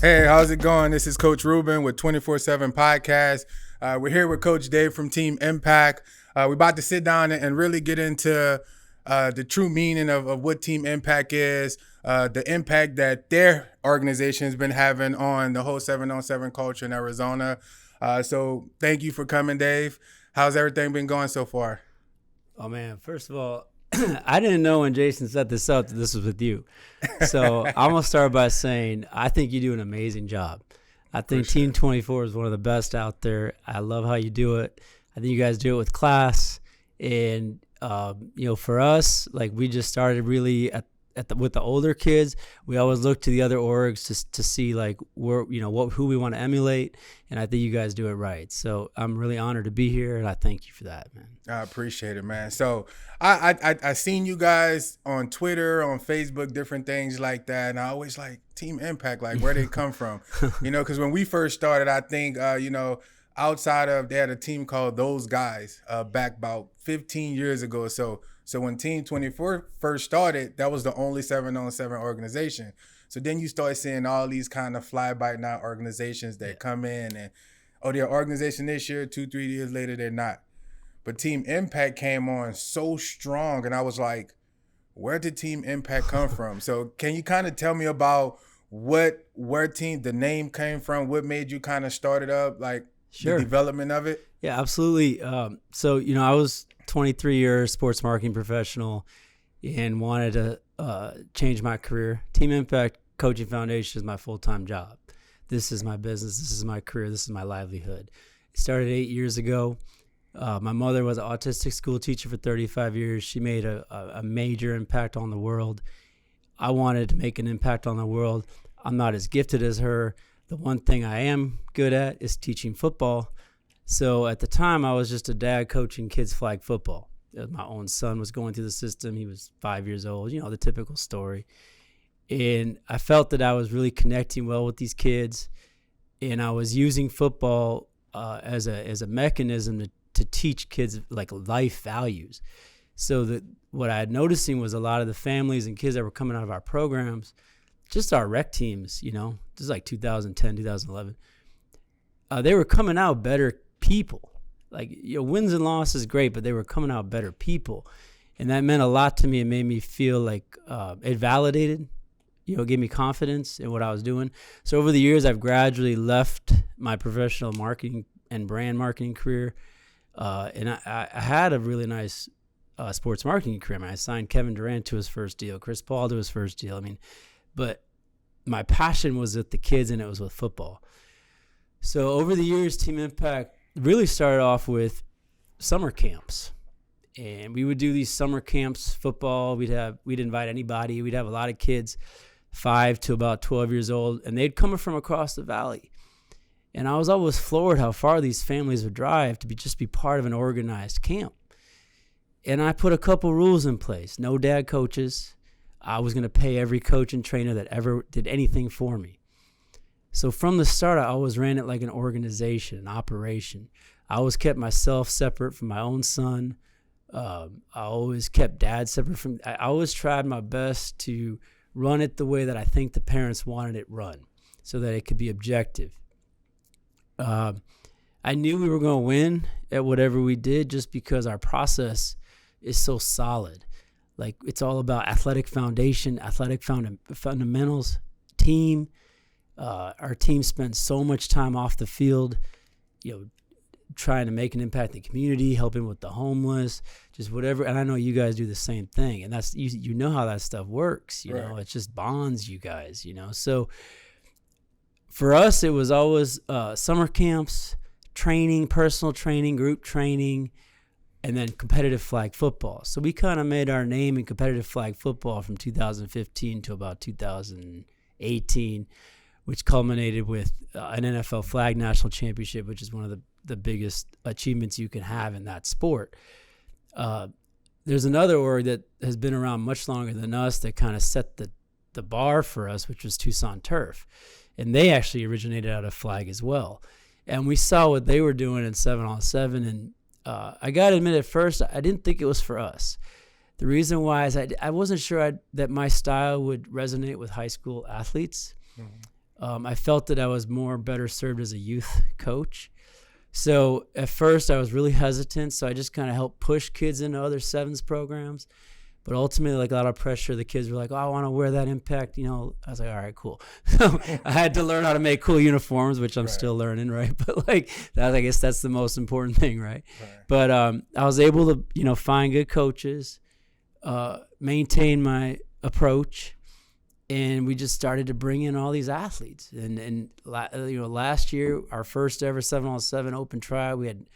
Hey, how's it going? This is Coach Ruben with 24/7 Podcast. We're here with Coach Dave from Team Impact. We're about to sit down and really get into the true meaning of what Team Impact is, the impact that their organization has been having on the whole 7-on-7 culture in Arizona. So thank you for coming, Dave. How's everything been going so far? Oh, man. First of all, I didn't know when Jason set this up that this was with you. So I'm going to start by saying I think you do an amazing job. I think Team 24 is one of the best out there. I love how you do it. I think you guys do it with class. And, for us, like we just started really with the older kids. We always look to the other orgs to see like who we want to emulate. And I think you guys do it right. So I'm really honored to be here, and I thank you for that, man. I appreciate it, man. So I seen you guys on Twitter, on Facebook, different things like that, and I always like Team Impact, like where they come from, because when we first started, I think outside of they had a team called Those Guys back about 15 years ago or so. So when Team 24 first started, that was the only 7-on-7 organization. So then you start seeing all these kind of fly-by-night organizations that come in and, they're an organization this year, 2-3 years later, they're not. But Team Impact came on so strong, and I was like, where did Team Impact come from? So can you kind of tell me about where the name came from, what made you kind of start it up, like Sure. the development of it? Yeah, absolutely. So I was 23 years sports marketing professional and wanted to change my career. Team Impact Coaching Foundation is my full-time job. This is my business. This is my career. This is my livelihood. It started 8 years ago. My mother was an autistic school teacher for 35 years. She made a major impact on the world. I wanted to make an impact on the world. I'm not as gifted as her. The one thing I am good at is teaching football. So at the time, I was just a dad coaching kids flag football. My own son was going through the system. He was 5 years old, the typical story. And I felt that I was really connecting well with these kids. And I was using football as a mechanism to teach kids like life values. So that what I had noticing was a lot of the families and kids that were coming out of our programs, just our rec teams, this is like 2010, 2011, they were coming out better people. Like, wins and losses, great, but they were coming out better people. And that meant a lot to me. It made me feel like it validated, gave me confidence in what I was doing. So over the years, I've gradually left my professional marketing and brand marketing career. And I had a really nice sports marketing career. I signed Kevin Durant to his first deal, Chris Paul to his first deal. But my passion was with the kids, and it was with football. So over the years, Team Impact really started off with summer camps. And we would do these summer camps, football. We'd invite anybody. We'd have a lot of kids, 5 to about 12 years old, and they'd come from across the valley. And I was always floored how far these families would drive to be part of an organized camp. And I put a couple rules in place. No dad coaches. I was going to pay every coach and trainer that ever did anything for me. So from the start, I always ran it like an organization, an operation. I always kept myself separate from my own son. I always kept dad separate from. I always tried my best to run it the way that I think the parents wanted it run, so that it could be objective. I knew we were going to win at whatever we did, just because our process is so solid. Like, it's all about athletic foundation, athletic fundamentals, team. Our team spends so much time off the field, trying to make an impact in the community, helping with the homeless, just whatever. And I know you guys do the same thing. And that's, you know how that stuff works, Right. It just bonds you guys, So for us, it was always summer camps, training, personal training, group training, and then competitive flag football. So we kind of made our name in competitive flag football from 2015 to about 2018, which culminated with an NFL flag national championship, which is one of the biggest achievements you can have in that sport. There's another org that has been around much longer than us that kind of set the bar for us, which was Tucson Turf. And they actually originated out of flag as well. And we saw what they were doing in 7-on-7. And I got to admit, at first, I didn't think it was for us. The reason why is I wasn't sure that my style would resonate with high school athletes. I felt that I was better served as a youth coach. So at first I was really hesitant. So I just kind of helped push kids into other sevens programs. But ultimately, like a lot of pressure, the kids were like, oh, I want to wear that Impact. You know, I was like, all right, cool. So I had to learn how to make cool uniforms, which I'm still learning, right? But like, I guess that's the most important thing, right? But I was able to, you know, find good coaches, maintain my approach, and we just started to bring in all these athletes. And you know, last year, our first ever 7-on-7 open trial, we had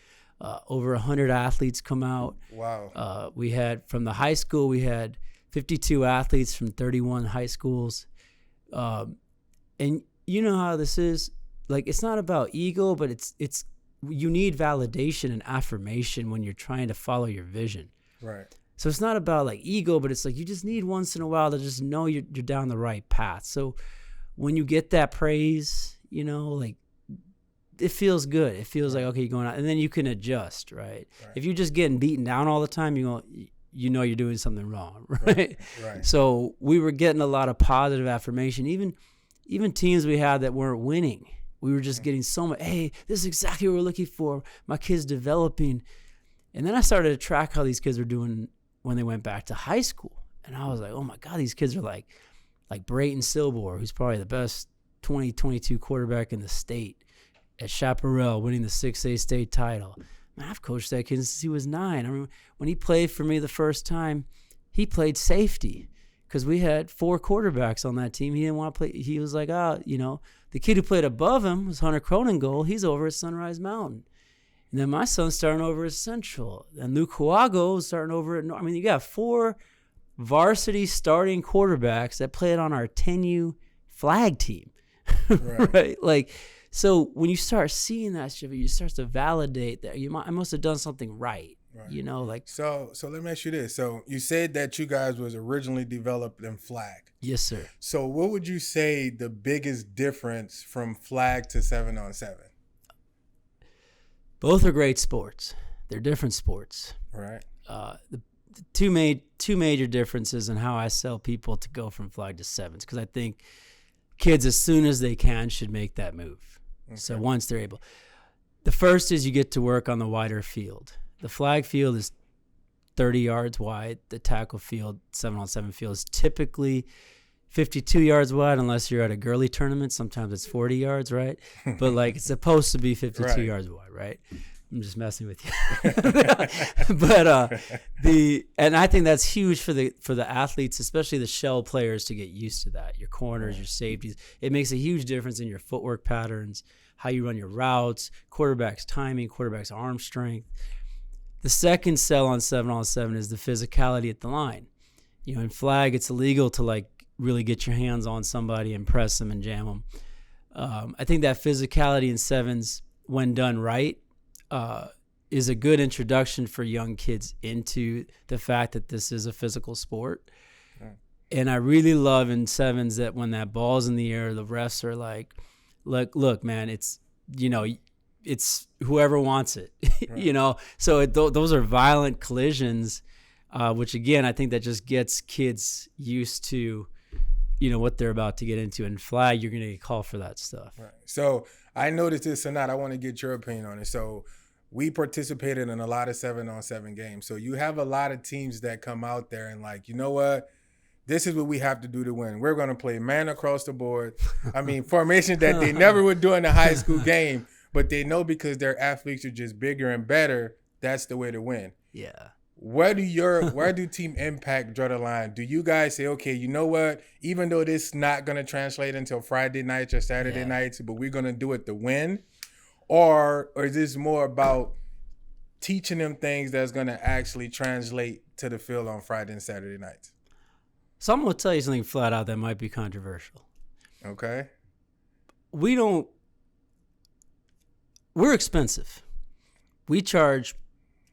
over 100 athletes come out. Wow. We had, from the high school, we had 52 athletes from 31 high schools. And you know how this is, like, it's not about ego, but it's you need validation and affirmation when you're trying to follow your vision. Right. So it's not about like ego, but it's like you just need once in a while to just know you're down the right path. So when you get that praise, you know, like, it feels good. It feels like, okay, you're going out, and then you can adjust, right? If you're just getting beaten down all the time, you know you're doing something wrong, right? Right. So we were getting a lot of positive affirmation. Even teams we had that weren't winning, we were just getting so much, hey, this is exactly what we're looking for. My kid's developing. And then I started to track how these kids were doing when they went back to high school. And I was like, oh my God, these kids are like Brayton Silbor, who's probably the best 2022 quarterback in the state. At Chaparral, winning the 6A state title. Man, I've coached that kid since he was 9. I remember when he played for me the first time, he played safety because we had 4 quarterbacks on that team. He didn't want to play. He was like, you know, the kid who played above him was Hunter Cronengold. He's over at Sunrise Mountain. And then my son's starting over at Central. And Luke Huago is starting over at North. I mean, you got 4 varsity starting quarterbacks that played on our 10U flag team, right? Like, so when you start seeing that shit, you start to validate that I must have done something right. You know, like. So let me ask you this. So you said that you guys was originally developed in flag. Yes, sir. So what would you say the biggest difference from flag to 7-on-7? Both are great sports. They're different sports. Right. The two major differences in how I sell people to go from flag to sevens, because I think kids, as soon as they can, should make that move. Okay. So once they're able. The first is you get to work on the wider field. The flag field is 30 yards wide. The tackle field, 7-on-7 field, is typically 52 yards wide unless you're at a girly tournament. Sometimes it's 40 yards, right? But like it's supposed to be 52 yards wide, right? I'm just messing with you. But and I think that's huge for the athletes, especially the shell players, to get used to that. Your corners, your safeties. It makes a huge difference in your footwork patterns, how you run your routes, quarterback's timing, quarterback's arm strength. The second sell on 7-on-7 is the physicality at the line. You know, in flag, it's illegal to like really get your hands on somebody and press them and jam them. I think that physicality in sevens, when done right, is a good introduction for young kids into the fact that this is a physical sport. And I really love in sevens that when that ball's in the air, the refs are like, look, man, it's, you know, it's whoever wants it, you know? So those are violent collisions, which again, I think that just gets kids used to, you know, what they're about to get into. In flag, you're going to get called for that stuff. Right. So I noticed this or not, I want to get your opinion on it. So we participated in a lot of 7-on-7 games. So you have a lot of teams that come out there and like, you know what? This is what we have to do to win. We're going to play man across the board. I mean, formation that they never would do in a high school game, but they know because their athletes are just bigger and better, that's the way to win. Yeah. Where do Team Impact draw the line? Do you guys say, okay, you know what? Even though this is not going to translate until Friday nights or Saturday nights, but we're going to do it to win? Or is this more about teaching them things that's going to actually translate to the field on Friday and Saturday nights? So I'm going to tell you something flat out that might be controversial. Okay. We're expensive. We charge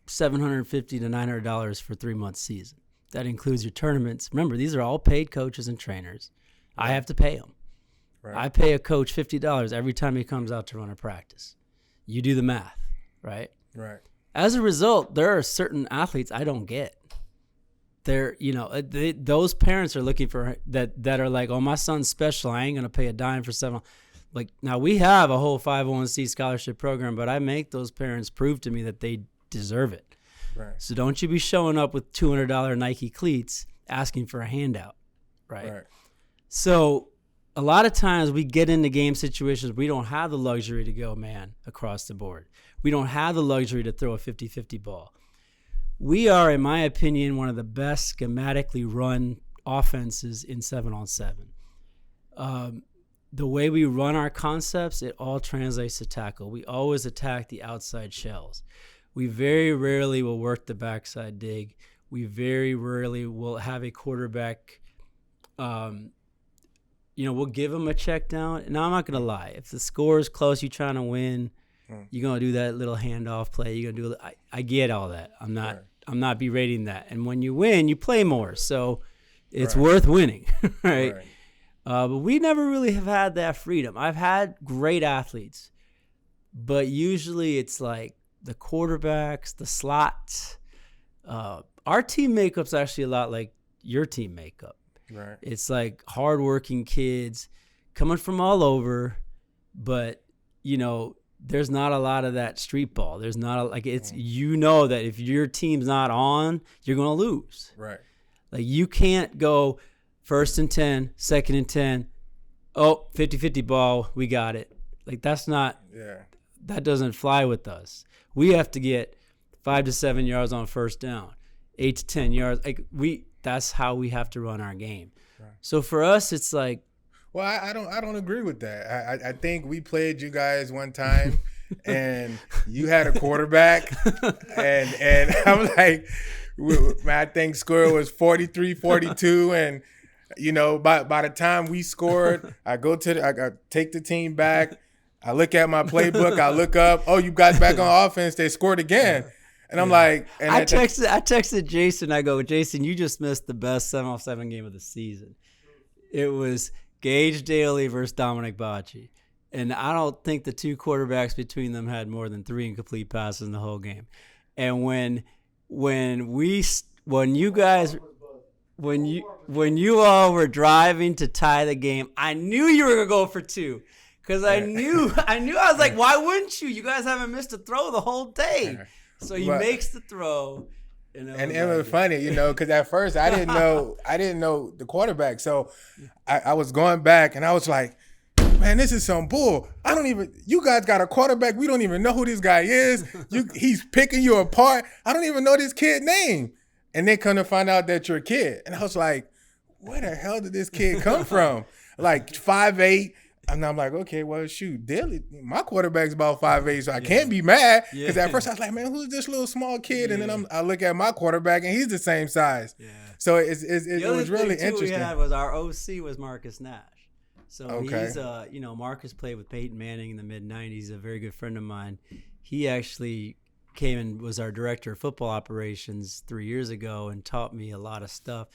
$750 to $900 for 3-month season. That includes your tournaments. Remember, these are all paid coaches and trainers. Right. I have to pay them. Right. I pay a coach $50 every time he comes out to run a practice. You do the math, right? Right. As a result, there are certain athletes I don't get. they're, those parents are looking for that are like, oh, my son's special. I ain't going to pay a dime for 7. Like, now we have a whole 501c scholarship program, but I make those parents prove to me that they deserve it. Right. So don't you be showing up with $200 Nike cleats asking for a handout, right? So a lot of times we get into game situations, we don't have the luxury to go man across the board. We don't have the luxury to throw a 50-50 ball. We are, in my opinion, one of the best schematically run offenses in 7-on-7. The way we run our concepts, it all translates to tackle. We always attack the outside shells. We very rarely will work the backside dig. We very rarely will have a quarterback, we'll give them a check down. Now, I'm not going to lie. If the score is close, you're trying to win, you're going to do that little handoff play. You're going to do I get all that. I'm not berating that. And when you win, you play more. So it's worth winning, right? But we never really have had that freedom. I've had great athletes, but usually it's like the quarterbacks, the slots. Our team makeup's actually a lot like your team makeup. Right. It's like hardworking kids coming from all over, but there's not a lot of that street ball. There's not that if your team's not on, you're going to lose. Right. Like, you can't go 1st and 10, 2nd and 10. Oh, 50-50 ball, we got it. Like, that's not. Yeah. That doesn't fly with us. We have to get 5 to 7 yards on 1st down, 8 to 10 yards. Like, that's how we have to run our game. Right. So for us, it's like. Well, I don't agree with that. I think we played you guys one time, and you had a quarterback, and I'm like, I think score was 43-42, and by the time we scored, I take the team back, I look at my playbook, I look up, oh, you guys back on offense, they scored again. And I'm like, and I texted Jason. I go, Jason, you just missed the best 7-on-7 game of the season. It was Gage Daly versus Dominic Bocci. And I don't think the two quarterbacks between them had more than 3 incomplete passes in the whole game. And when you all were driving to tie the game, I knew you were gonna go for 2. Because I was like, why wouldn't you? You guys haven't missed a throw the whole day. So he makes the throw. And it was funny, because at first I didn't know the quarterback. So I was going back and I was like, man, this is some bull. You guys got a quarterback. We don't even know who this guy is. He's picking you apart. I don't even know this kid's name. And then come to find out that you're a kid. And I was like, where the hell did this kid come from? Like 5'8". And I'm like, okay, well, shoot, Daly, my quarterback's about 5'8", so I can't be mad. Because at first I was like, man, who's this little small kid? And then I look at my quarterback, and he's the same size. Yeah. So it was really interesting. We had was our OC was Marcus Nash. So he's, Marcus played with Peyton Manning in the mid-'90s. He's a very good friend of mine. He actually came and was our director of football operations 3 years ago and taught me a lot of stuff.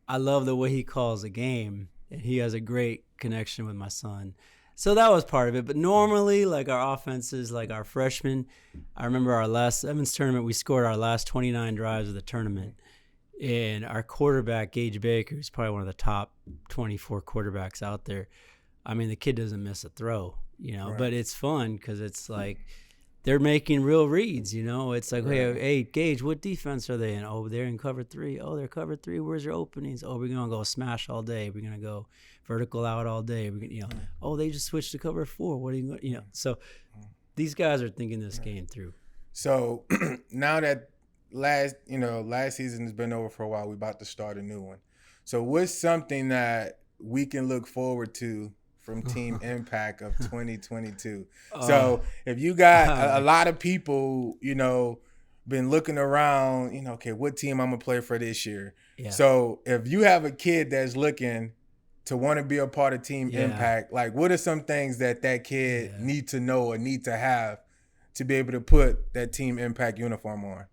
I love the way he calls a game. And he has a great connection with my son. So that was part of it. But normally, like our offenses, like our freshmen, I remember our last Evans tournament, we scored our last 29 drives of the tournament. And our quarterback, Gage Baker, who's probably one of the top 24 quarterbacks out there. I mean, the kid doesn't miss a throw, right. But it's fun because it's like they're making real reads, It's like, right. Hey, Gage, what defense are they in? Oh, they're in cover 3. Oh, they're cover 3. Where's your openings? Oh, we're going to go smash all day. We're going to go vertical out all day. We're gonna, Oh, they just switched to cover 4. What are you going to, So these guys are thinking this game through. So now that last season has been over for a while, we're about to start a new one. So what's something that we can look forward to from Team Impact of 2022. So if you got a lot of people, been looking around, okay, what team I'm going to play for this year? Yeah. So if you have a kid that's looking to want to be a part of Team Impact, like what are some things that kid need to know or need to have to be able to put that Team Impact uniform on?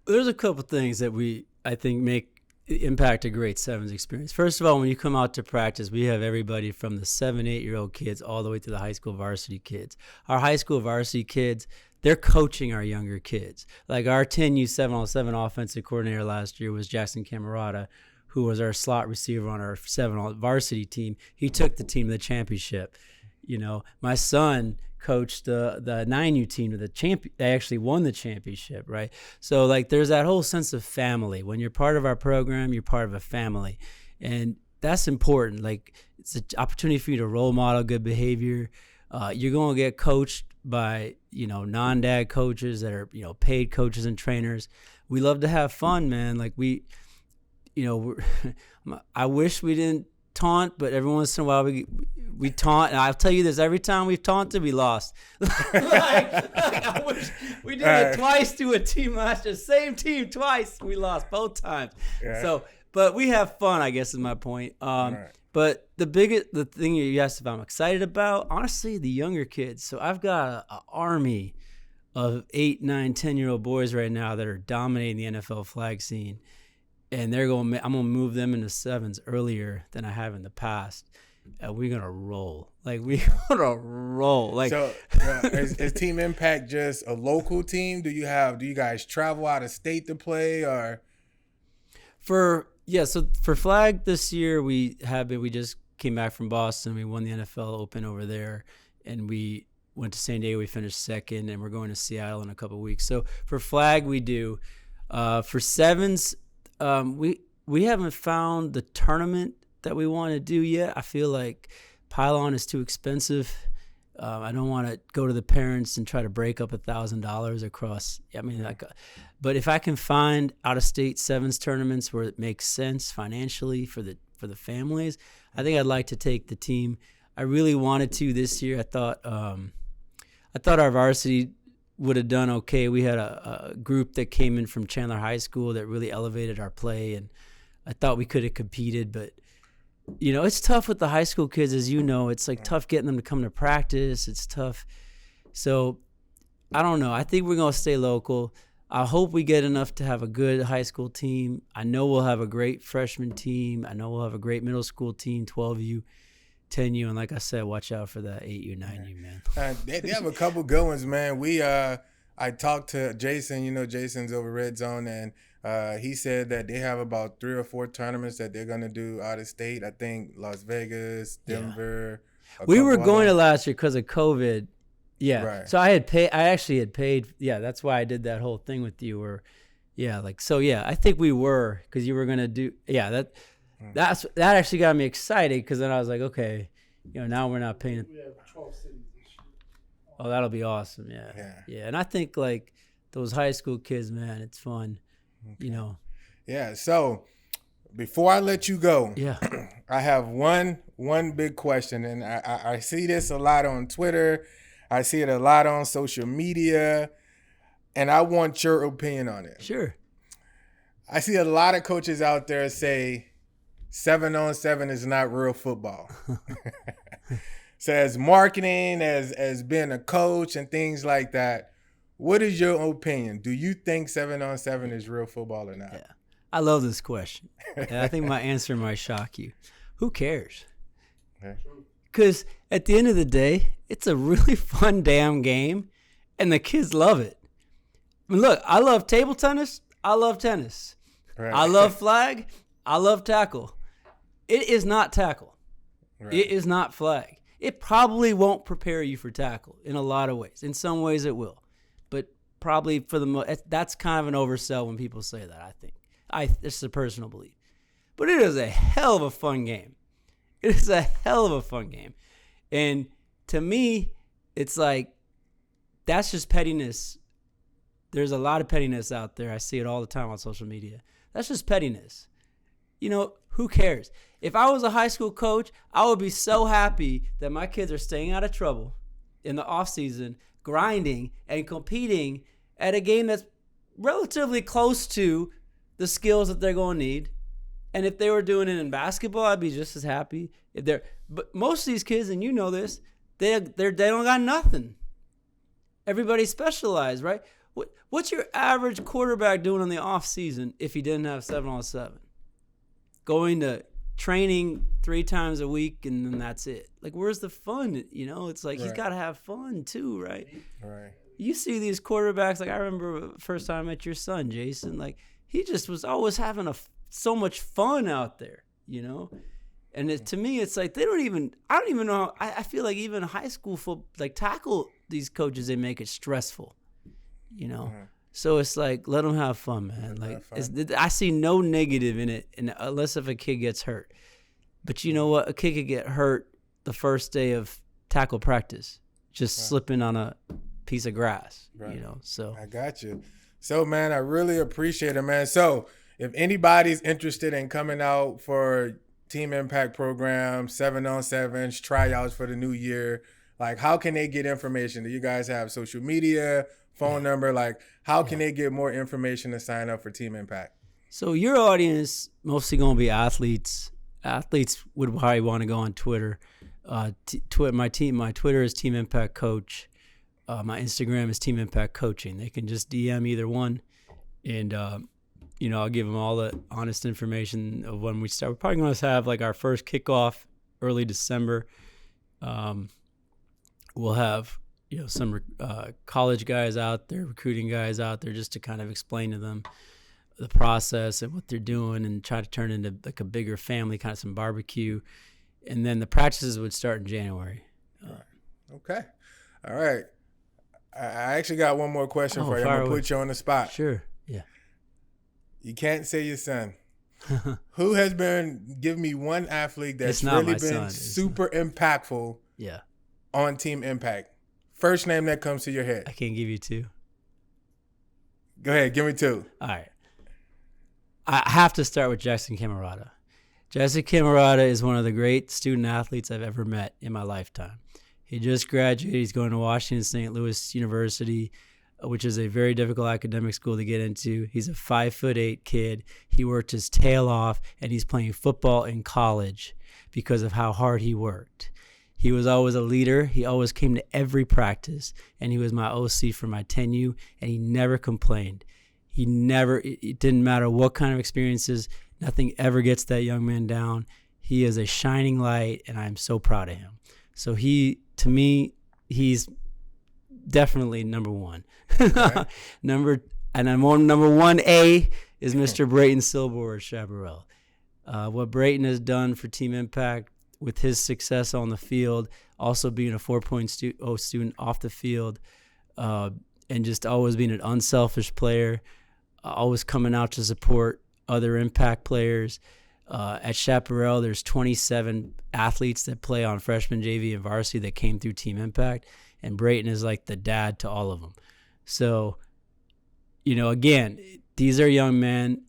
There's a couple things that I think make Impact a great sevens experience. First of all, when you come out to practice, we have everybody from the 7-8-year-old kids all the way to the high school varsity kids. Our high school varsity kids, they're coaching our younger kids. Like our 10U 7-on-7 offensive coordinator last year was Jackson Camerata, who was our slot receiver on our 7 varsity team. He took the team to the championship. You know, my son coached the 9U team to the champion. They actually won the championship, right? So like there's that whole sense of family. When you're part of our program, you're part of a family. And that's important. Like it's an opportunity for you to role model good behavior. You're going to get coached by, you know, non-dad coaches that are, you know, paid coaches and trainers. We love to have fun, man. Like we, you know, I wish we didn't taunt, but every once in a while we taunt, and I'll tell you this: every time we've taunted, we lost. I wish we did it twice to a team last year, same team twice. We lost both times. Yeah. So, but we have fun, I guess, is my point. But the thing you asked if I'm excited about, honestly, the younger kids. So I've got an army of 8, 9, 10-year-old boys right now that are dominating the NFL flag scene. And I'm going to move them into 7s earlier than I have in the past. And we're going to roll. Like, we're going to roll. Like, so is Team Impact just a local team? Do you guys travel out of state to play, or? So for flag this year, we just came back from Boston. We won the NFL Open over there, and we went to San Diego. We finished 2nd, and we're going to Seattle in a couple of weeks. So for flag, we do. For 7s, we haven't found the tournament that we want to do yet. I feel like Pylon is too expensive. I don't want to go to the parents and try to break up $1,000 across. I mean, but if I can find out-of-state 7s tournaments where it makes sense financially for the families, I think I'd like to take the team. I really wanted to this year. I thought our varsity would have done okay. We had a group that came in from Chandler High School that really elevated our play, and I thought we could have competed, but you know, it's tough with the high school kids, as you know. It's like tough getting them to come to practice. It's tough. So I don't know. I think we're going to stay local. I hope we get enough to have a good high school team. I know we'll have a great freshman team. I know we'll have a great middle school team, 12U, 10U, and like I said, watch out for that 8U, 9U, man. They have a couple good ones, man. I talked to Jason. You know, Jason's over Red Zone, and he said that they have about 3 or 4 tournaments that they're gonna do out of state. I think Las Vegas, Denver. Yeah. We were going to last year because of COVID. Yeah. Right. So I actually had paid. Yeah, that's why I did that whole thing with you. I think we were, because you were gonna do. Yeah, that actually got me excited, because then I was like, okay, you know, now we're not paying. We have 12 cities this year. Oh, that'll be awesome. Yeah. And I think like those high school kids, man, it's fun. Okay. You know. Yeah. So before I let you go, I have one big question, and I see this a lot on Twitter. I see it a lot on social media, and I want your opinion on it. Sure. I see a lot of coaches out there say 7-on-7 is not real football. So as marketing, as being a coach and things like that, what is your opinion? Do you think 7-on-7 is real football or not? Yeah, I love this question. And I think my answer might shock you. Who cares? Because at the end of the day, it's a really fun damn game, and the kids love it. I mean, look, I love table tennis. I love tennis. Right. I love flag. I love tackle. It is not tackle. Right. It is not flag. It probably won't prepare you for tackle in a lot of ways. In some ways it will. But probably for the most, that's kind of an oversell when people say that, I think. It's a personal belief. But it is a hell of a fun game. It is a hell of a fun game. And to me, it's like, that's just pettiness. There's a lot of pettiness out there. I see it all the time on social media. That's just pettiness. You know, who cares? If I was a high school coach, I would be so happy that my kids are staying out of trouble in the off season, grinding and competing at a game that's relatively close to the skills that they're going to need. And if they were doing it in basketball, I'd be just as happy. But most of these kids, and you know this, they don't got nothing. Everybody's specialized, right? What's your average quarterback doing in the off season if he didn't have 7-on-7? Going to training 3 times a week, and then that's it. Like, where's the fun? You know, it's like, he's got to have fun too, right? Right. you see these quarterbacks, like I remember the first time I met your son, Jason, like he just was always having so much fun out there, you know? And to me, it's like I don't even know. I feel like even high school football, like tackle these coaches, they make it stressful, you know? Mm-hmm. So it's like, let them have fun, man. Like I see no negative in it, unless if a kid gets hurt. But you know what? A kid could get hurt the first day of tackle practice, just slipping on a piece of grass, you know? So I got you. So, man, I really appreciate it, man. So if anybody's interested in coming out for Team Impact program, 7-on-7s, tryouts for the new year, like how can they get information? Do you guys have social media, phone number? Like how can they get more information to sign up for Team Impact? So your audience mostly going to be athletes. Athletes would probably want to go on Twitter. My Twitter is Team Impact Coach. My Instagram is Team Impact Coaching. They can just DM either one, and I'll give them all the honest information of when we start. We're probably going to have like our first kickoff early December. We'll have some college guys out there, recruiting guys out there, just to kind of explain to them the process and what they're doing, and try to turn it into like a bigger family, kind of some barbecue. And then the practices would start in January. Okay. All right. I actually got one more question for you. I'm going to put you on the spot. Sure. Yeah. You can't say your son. Who has been, give me one athlete that's really been super impactful on Team Impact? First name that comes to your head. I can't give you two. Go ahead. Give me two. All right. I have to start with Jackson Camerata. Jackson Camerata is one of the great student athletes I've ever met in my lifetime. He just graduated. He's going to Washington St. Louis University, which is a very difficult academic school to get into. He's a 5'8" kid. He worked his tail off, and he's playing football in college because of how hard he worked. He was always a leader. He always came to every practice, and he was my OC for my 10U, and he never complained. It didn't matter what kind of experiences, nothing ever gets that young man down. He is a shining light, and I'm so proud of him. So to me, he's definitely number one. Okay. Number 1A is Mr. Brayton Silber at Chaparral. What Brayton has done for Team Impact with his success on the field, also being a 4.0 student off the field, and just always being an unselfish player, always coming out to support other Impact players. At Chaparral, there's 27 athletes that play on freshman, JV, and varsity that came through Team Impact, and Brayton is like the dad to all of them. So, again, these are young men.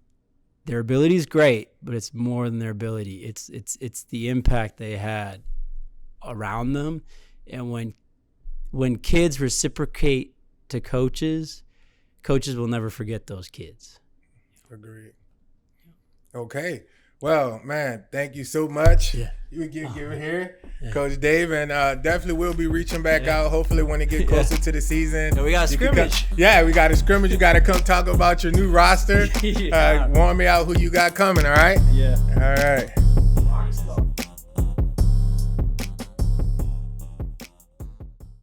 Their ability is great, but it's more than their ability. It's the impact they had around them, and when kids reciprocate to coaches will never forget those kids. Agreed. Okay. Well, man, thank you so much. Yeah. You give it here, Coach Dave, and definitely we'll be reaching back out. Hopefully, when it get closer to the season, we got a scrimmage. We got a scrimmage. You got to come talk about your new roster. Warn me out who you got coming. All right. Yeah. All right.